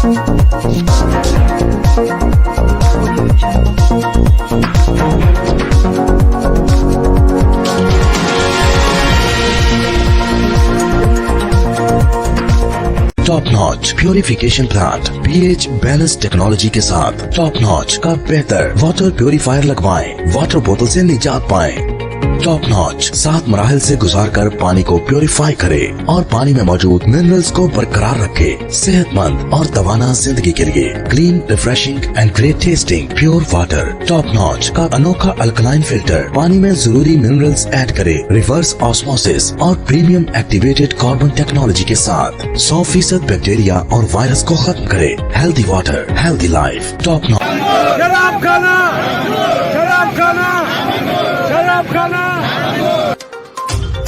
Top notch purification plant pH balance technology के साथ top notch का बेहतर वाटर प्योरीफायर लगवाएं, वाटर बोतल से निजात पाएं। टॉप नॉच 7 मराहल से गुजारकर पानी को प्योरीफाई करे और पानी में मौजूद मिनरल्स को बरकरार रखे। सेहतमंद और तवाना जिंदगी के लिए clean, refreshing and great testing pure water. Top notch का अनोखा अल्कलाइन फिल्टर पानी में जरूरी मिनरल्स ऐड करे, रिवर्स ऑस्मोसिस और प्रीमियम एक्टिवेटेड कार्बन टेक्नोलॉजी के साथ 100% बैक्टीरिया और वायरस को खत्म करे। Healthy water, healthy life. Top notch. शराब खाना, शराब खाना, शराब खाना।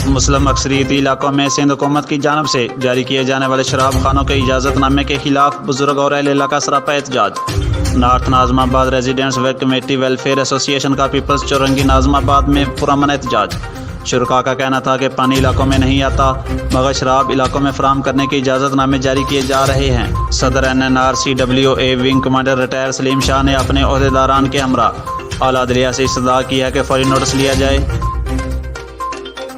मुस्लिम अक्सरियती इलाकों में सिंध हुकूमत की जानब से जारी किए जाने वाले शराब खानों के इजाज़तनामे के खिलाफ बुजुर्ग और अहले इलाका सरापा एहतजाज। North Nazimabad residents wealth committee welfare association का पीपल्स चौरंगी नाज़िमाबाद में पुरअमन एहतजाज। शुरका का कहना था कि पानी इलाकों में नहीं आता मगर शराब इलाकों में फराहम करने के इजाज़तनामे जारी किए जा रहे हैं। सदर NNRCWA wing commander retire Salim Shah ने अपने अहदेदारान के हमरा आला अदलिया से इस्तदा की है कि फौरी नोटिस लिया जाए।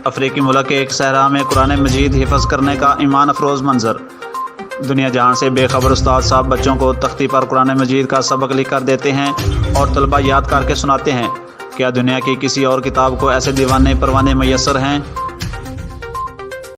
अफ्रीकी मुल्क के एक सहरा में कुरान मजीद हिफ्ज़ करने का ईमान अफरोज़ मंजर। दुनिया जहान से बेखबर उस्ताद साहब बच्चों को तख्ती पर कुरान मजीद का सबक लिख कर देते हैं और तलबा याद करके सुनाते हैं। क्या दुनिया की किसी और किताब को ऐसे दीवाने परवाने मैसर हैं?